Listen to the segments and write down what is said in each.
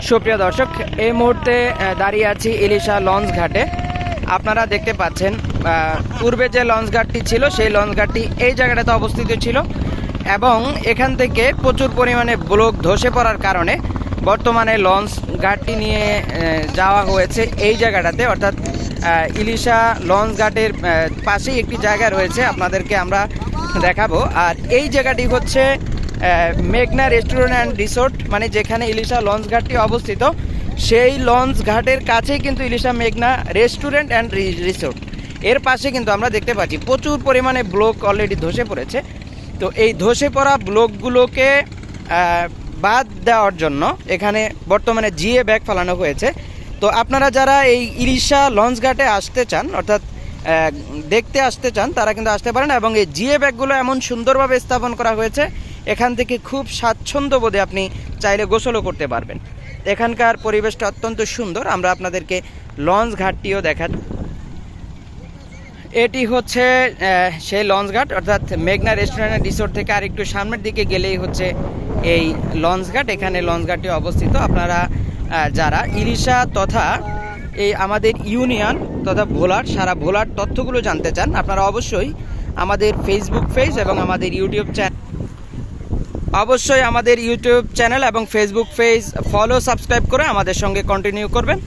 সুপ্রিয় দর্শক, এই মুহূর্তে দাঁড়িয়ে আছি ইলিশা লঞ্চ ঘাটে। আপনারা দেখতে পাচ্ছেন পূর্বে যে লঞ্চ ঘাটটি ছিল সেই লঞ্চ ঘাটটি এই জায়গাটাতে অবস্থিত ছিল এবং এখান থেকে প্রচুর পরিমাণে ব্লক ধসে পড়ার কারণে বর্তমানে লঞ্চ ঘাটটি নিয়ে যাওয়া হয়েছে এই জায়গাটাতে, অর্থাৎ ইলিশা লঞ্চ ঘাটের পাশেই একটি জায়গা রয়েছে, আপনাদেরকে আমরা দেখাবো। আর এই জায়গাটি হচ্ছে মেঘনা রেস্টুরেন্ট অ্যান্ড রিসোর্ট, মানে যেখানে ইলিশা লঞ্চ ঘাটটি অবস্থিত সেই লঞ্চ ঘাটের কাছেই কিন্তু ইলিশা মেঘনা রেস্টুরেন্ট অ্যান্ড রিসোর্ট। এর পাশে কিন্তু আমরা দেখতে পাচ্ছি প্রচুর পরিমাণে ব্লক অলরেডি ধসে পড়েছে। তো এই ধসে পড়া ব্লকগুলোকে বাদ দেওয়ার জন্য এখানে বর্তমানে জিএ ব্যাগ ফেলানো হয়েছে। তো আপনারা যারা এই ইলিশা লঞ্চ ঘাটে আসতে চান, অর্থাৎ দেখতে আসতে চান, তারা কিন্তু আসতে পারেন। এবং এই জিএ ব্যাগগুলো এমন সুন্দরভাবে স্থাপন করা হয়েছে, এখান থেকে খুব স্বাচ্ছন্দ্য বোধে আপনি চাইলে গোসলও করতে পারবেন। এখানকার পরিবেশটা অত্যন্ত সুন্দর। আমরা আপনাদেরকে লঞ্চ ঘাটটিও দেখান। এটি হচ্ছে সেই লঞ্চ ঘাট, অর্থাৎ মেঘনা রেস্টুরেন্ট অ্যান্ড রিসোর্ট থেকে আর একটু সামনের দিকে গেলেই হচ্ছে এই লঞ্চ ঘাট। এখানে লঞ্চ ঘাটটি অবস্থিত। আপনারা যারা ইলিশা তথা এই আমাদের ইউনিয়ন তথা ভোলার সারা ভোলার তথ্যগুলো জানতে চান, আপনারা অবশ্যই আমাদের ফেসবুক পেজ এবং আমাদের ইউটিউব চ্যানেল এবং ফেসবুক পেজ ফলো সাবস্ক্রাইব করে আমাদের সঙ্গে কন্টিনিউ করবেন।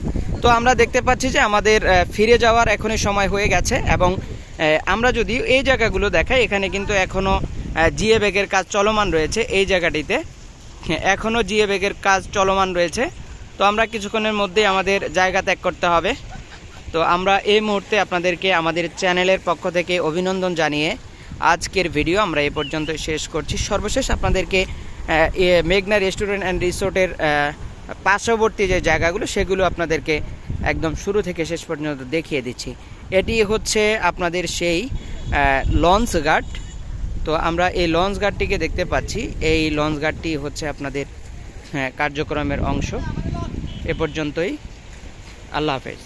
তো আমরা দেখতে পাচ্ছি যে আমাদের ফিরে যাওয়ার এখনই সময় হয়ে গেছে এবং আমরা যদি এই জায়গাগুলো দেখাই, এখানে কিন্তু এখনও জিএ ব্যাগের কাজ চলমান রয়েছে। এই জায়গাটিতে এখনও জিএ ব্যাগের কাজ চলমান রয়েছে। তো আমরা কিছুক্ষণের মধ্যেই আমাদের জায়গা ত্যাগ করতে হবে। তো আমরা এই মুহূর্তে আপনাদেরকে আমাদের চ্যানেলের পক্ষ থেকে অভিনন্দন জানিয়ে আজকের ভিডিও আমরা এ পর্যন্ত শেষ করছি। সর্বশেষ আপনাদেরকে মেঘনা রেস্টুরেন্ট অ্যান্ড রিসোর্টের পার্শ্ববর্তী যে জায়গাগুলো সেগুলো আপনাদেরকে একদম শুরু থেকে শেষ পর্যন্ত দেখিয়ে দিচ্ছি। এটি হচ্ছে আপনাদের সেই লঞ্চ ঘাট। তো আমরা এই লঞ্চ ঘাটটিকে দেখতে পাচ্ছি। এই লঞ্চ ঘাটটি হচ্ছে আপনাদের কার্যক্রমের অংশ। এ পর্যন্তই। আল্লাহ হাফেজ।